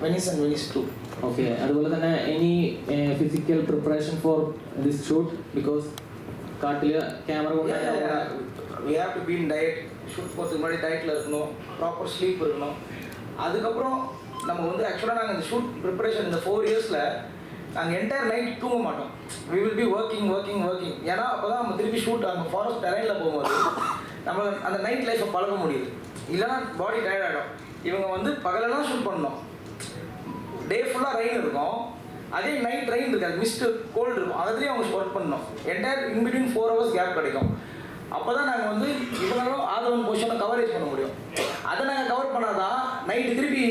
Venice and Venice 2. Okay, അതുപോലെ തന്നെ any physical preparation for this shoot because കാട്ടിൽ camera കൊണ്ട് we have to be in diet. Shoot போகிறதுக்கு முன்னாடி டயட்டில் இருக்கணும், ப்ராப்பர் ஸ்லீப் இருக்கணும். அதுக்கப்புறம் நம்ம வந்து ஆக்சுவலாக நாங்கள் இந்த ஷூட் ப்ரிப்பரேஷன் இந்த 4 இயர்ஸில் நாங்கள் என்டையர் நைட் தூங்க மாட்டோம். We will be working. ஏன்னா அப்போ தான் நம்ம திருப்பி ஷூட் அங்கே ஃபாரஸ்ட் டெரைனில் போகும்போது நம்ம அந்த நைட் லைஃப்பை பழக முடியுது. இல்லைனா பாடி டயர்ட் ஆகிடும். இவங்க வந்து பகலெல்லாம் ஷூட் பண்ணணும், டே ஃபுல்லாக ரெயின் இருக்கும், அதே நைட் ரெயின் இருக்காது, மிஸ்ட்டு கோல்டு இருக்கும், அதுலேயும் அவங்க ஒர்க் பண்ணணும். என்டையர் இன்பிட்வீன் 4 hours கேப் கிடைக்கும். அப்போ தான் நாங்கள் வந்து இவங்களும் ஆதரவு பொசிஷனை கவரேஜ் பண்ண முடியும். அதை நாங்கள் கவர் பண்ணால் தான் நைட்டு திருப்பி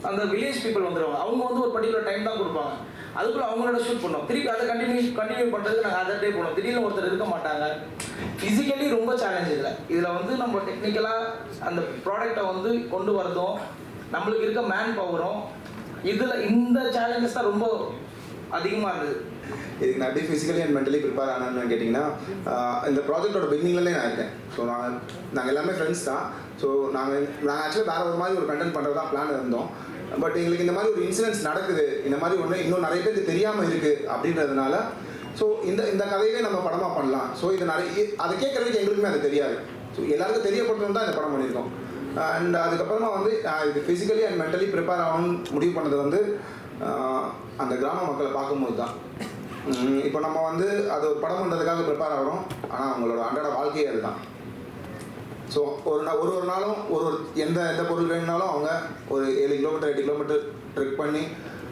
அந்த வில்லேஜ் பீப்புள் வந்துடுவாங்க. அவங்க வந்து ஒரு பர்டிகுலர் டைம் தான் கொடுப்பாங்க, அதுக்குள்ளே அவங்களோட ஷூட் பண்ணோம். திருப்பி அதை கண்டினியூ பண்ணுறதுக்கு நாங்கள் அதர் டே போனோம். திடீர்னு ஒருத்தர் இருக்க மாட்டாங்க. ஃபிசிக்கலி ரொம்ப சேலஞ்ச் இதில் வந்து நம்ம டெக்னிக்கலாக அந்த ப்ராடக்டை வந்து கொண்டு வரதும் நம்மளுக்கு இருக்க மேன் பவரும் இதில் இந்த சேலஞ்சஸ் தான் ரொம்ப அதிகமாக இருந்தது. இதுக்கு நான் எப்படி ஃபிசிக்கலி அண்ட் மென்டலி ப்ரிப்பேர் ஆனேன்னு கேட்டிங்கன்னா, இந்த ப்ராஜெக்டோட பிகினிங்லேயே நான் இருக்கேன். ஸோ நாங்கள் எல்லாமே ஃப்ரெண்ட்ஸ் தான். ஸோ நாங்கள் ஆக்சுவலாக வேறு ஒரு மாதிரி ஒரு கண்டென்ட் பண்ணுறது தான் பிளான் இருந்தோம். பட் எங்களுக்கு இந்த மாதிரி ஒரு இன்சிடென்ட்ஸ் நடக்குது, இந்த மாதிரி ஒன்று இன்னும் நிறைய பேருக்கு தெரியாமல் இருக்குது அப்படின்றதுனால ஸோ இந்த கதையவே நம்ம படமாக பண்ணலாம். ஸோ இது நிறைய அதை கேட்குறதுக்கு எங்களுக்குமே அது தெரியாது. ஸோ எல்லாருக்கும் தெரியப்படுத்தணும் தான் இந்த படம் பண்ணியிருக்கோம். அண்ட் அதுக்கப்புறமா வந்து இது ஃபிசிக்கலி அண்ட் மென்டலி ப்ரிப்பேர் ஆகணும்னு முடிவு பண்ணது வந்து அந்த கிராம மக்களை பார்க்கும்போது தான். இப்போ நம்ம வந்து அது ஒரு படம் பண்ணுறதுக்காக ப்ரிப்பேர் ஆகிறோம், ஆனால் அவங்களோட அன்றாட வாழ்க்கையே அதுதான். ஸோ ஒரு நாளும் எந்த பொருள் வேணுனாலும் அவங்க ஒரு 7 கிலோமீட்டர் 8 கிலோமீட்டர் ட்ரெக் பண்ணி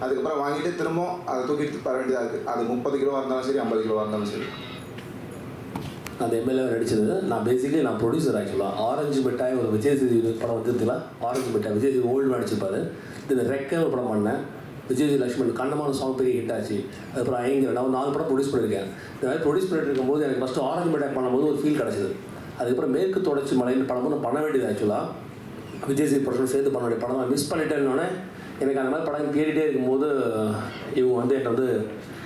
அதுக்கப்புறம் வாங்கிட்டு திரும்ப அதை தூக்கிட்டு வர வேண்டியதாக இருக்குது. அது 30 கிலோவாக இருந்தாலும் சரி, 50 கிலோவாக இருந்தாலும் சரி. அந்த எம்எல்ஏ நடிச்சது நான் ப்ரொடியூசர். ஆக்சுவலாக ஆரஞ்சு மிட்டாய் ஒரு விஜய் சேதுபதி படம் வந்துருக்கலாம். ஆரஞ்சு மிட்டாய் விஜய் சேதுபதி ஓல்டு நடிச்சிருப்பார். இது ரெக்க ஒரு படம் பண்ணேன். விஜய் லக்ஷ்மண் கண்ணமான சாங் பெரிய ஹிட் ஆச்சு. அதுக்கப்புறம் ஐங்கிற நான் 4 படம் ப்ரொடியூஸ் பண்ணியிருக்கேன். இந்த மாதிரி ப்ரொடியூஸ் பண்ணிட்டு இருக்கும்போது எனக்கு ஃபஸ்ட்டு ஆரஞ்சு மிட்டாய் பண்ணும்போது ஒரு ஃபீல் கிடச்சிது. அதுக்கப்புறம் மேற்கு தொடர்ச்சி மலையில் படமும் நான் பண்ண வேண்டியது. ஆக்சுவலாக விஜய் சேதுபதி படம் சேர்த்து பண்ண வேண்டிய படம் நான் மிஸ் பண்ணிட்டேன்னொன்னே எனக்கு அந்த மாதிரி படம் கேட்டுகிட்டே இருக்கும்போது இவங்க வந்து என்கிட்ட வந்து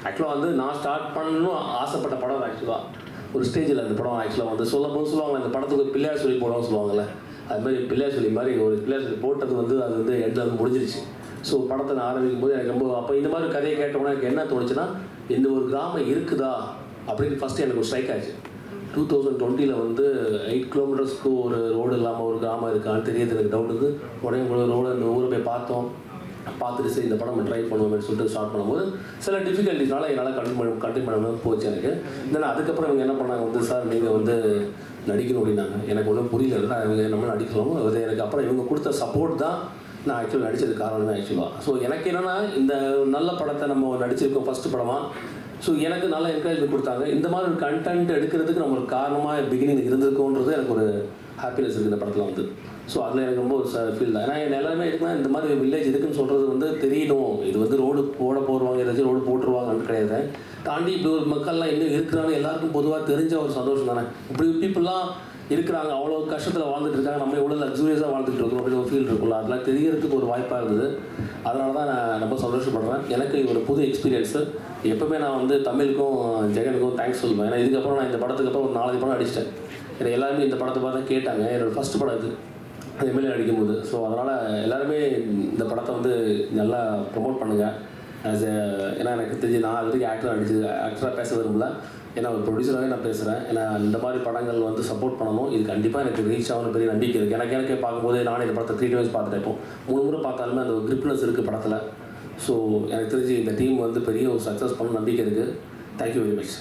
ஆக்சுவலாக வந்து நான் ஸ்டார்ட் பண்ணணும் ஆசைப்பட்ட படம். ஆக்சுவலாக ஒரு ஸ்டேஜில் அந்த படம் ஆக்சுவலாக வந்து சொல்லுவாங்க அந்த படத்துக்கு பிள்ளையார் சொல்லி போடணும்னு சொல்லுவாங்கள்ல, அது மாதிரி பிள்ளையார் சொல்லி மாதிரி ஒரு பிள்ளையார் சொல்லி போட்டது வந்து அது வந்து எண்டில் வந்து முடிஞ்சிருச்சு. ஸோ படத்தை நான் ஆரம்பிக்கும் போது எனக்கு ரொம்ப அப்போ இந்த மாதிரி கதையை கேட்டோம்னா எனக்கு என்ன தோணுச்சுன்னா, இந்த ஒரு கிராமம் இருக்குதா அப்படின்னு ஃபஸ்ட்டு எனக்கு ஒரு ஸ்ட்ரைக் ஆச்சு. 2020 வந்து 8 கிலோமீட்டர்ஸ்க்கு ஒரு ரோடு இல்லாமல் ஒரு கிராமம் இருக்கான்னு தெரியுது எனக்கு டவுட் இருக்குது. உடனே ரோடு அந்த ஊரை போய் பார்த்துட்டு சரி இந்த படம் நம்ம ட்ரை பண்ணுவோம்னு சொல்லிட்டு ஸ்டார்ட் பண்ணும்போது சில டிஃபிகல்ட்டிஸ்னால என்னால் கண்டினியூ பண்ணாமல் போச்சு எனக்கு. தென் அதுக்கப்புறம் இவங்க என்ன பண்ணாங்க வந்து, சார் நீங்கள் வந்து நடிக்கணும் அப்படின்னாங்க. எனக்கு ஒன்றும் புரியல, இவங்க நம்ம நடிக்கிறோம். அது எனக்கு அப்புறம் இவங்க கொடுத்த சப்போர்ட் தான் நான் ஆக்சுவலாக நடித்தது காரணமே ஆக்சுவலாக. ஸோ எனக்கு என்னென்னா இந்த நல்ல படத்தை நம்ம நடிச்சிருக்கோம் ஃபஸ்ட்டு படமாக. ஸோ எனக்கு நல்ல என்கரேஜ்மெண்ட் கொடுத்தாங்க. இந்த மாதிரி ஒரு கண்டென்ட் எடுக்கிறதுக்கு நம்ம ஒரு காரணமாக பிகினிங் இருந்திருக்கோன்றது எனக்கு ஒரு ஹாப்பினஸ் இருக்குது இந்த படத்தில் வந்து. ஸோ அதில் எனக்கு ரொம்ப ஒரு ஃபீல் தான். ஏன்னா என் எல்லாமே இருக்குன்னா இந்த மாதிரி வில்லேஜ் இருக்குன்னு சொல்கிறது வந்து தெரியணும். இது வந்து ரோடு போடுவாங்க, ஏதாச்சும் ரோடு போட்டுருவாங்கன்னு கிடையாது. தாண்டி இப்படி ஒரு மக்கள்லாம் இன்னும் இருக்கிறாங்க, எல்லாருக்கும் பொதுவாக தெரிஞ்ச ஒரு சந்தோஷம் தானே. இப்படி பீப்புளெலாம் இருக்கிறாங்க, அவ்வளோ கஷ்டத்தில் வாழ்ந்துட்டு இருக்காங்க, நம்ம எவ்வளோ லக்ஸூரியஸாக வாழ்ந்துட்டு இருக்கோம் அப்படின்னு ஒரு ஃபீல் இருக்குல்ல, அதெல்லாம் தெரியறதுக்கு ஒரு வாய்ப்பாக இருந்தது. அதனால தான் நான் ரொம்ப சந்தோஷப்படுறேன். எனக்கு ஒரு புது எக்ஸ்பீரியன்ஸு. எப்போவுமே நான் வந்து தமிழுக்கும் ஜெகனுக்கும் தேங்க்ஸ் சொல்லுவேன். ஏன்னா இதுக்கப்புறம் நான் இந்த படத்துக்கு அப்புறம் ஒரு 4 படம் நடிச்சிட்டேன். ஏன்னா எல்லாருமே இந்த படத்தை பார்த்து கேட்டாங்க. என்னோடய ஃபஸ்ட் படம் இது அது எம்எல்ஏ நடிக்கும்போது. ஸோ அதனால் எல்லாருமே இந்த படத்தை வந்து நல்லா ப்ரொமோட் பண்ணுங்கள். ஏன்னா எனக்கு தெரிஞ்சு நான் அதுக்கு ஆக்டராக பேச விரும்பல. ஏன்னா ஒரு ப்ரொடியூசராகவே நான் பேசுகிறேன். ஏன்னா இந்த மாதிரி படங்கள் வந்து சப்போர்ட் பண்ணணும். இது கண்டிப்பாக எனக்கு ரீச் ஆகணும் பெரிய நம்பிக்கை இருக்குது. எனக்கே பார்க்கும்போது நானும் இந்த படத்தை 3 times பார்த்துட்டேன். இப்போ 3 முறை பார்த்தாலுமே அந்த ஒரு கிரிப்னஸ் இருக்குது படத்தில். ஸோ எனக்கு தெரிஞ்சு இந்த டீம் வந்து பெரிய ஒரு சக்ஸஸ் பண்ண நம்பிக்கை இருக்குது. Thank you very much.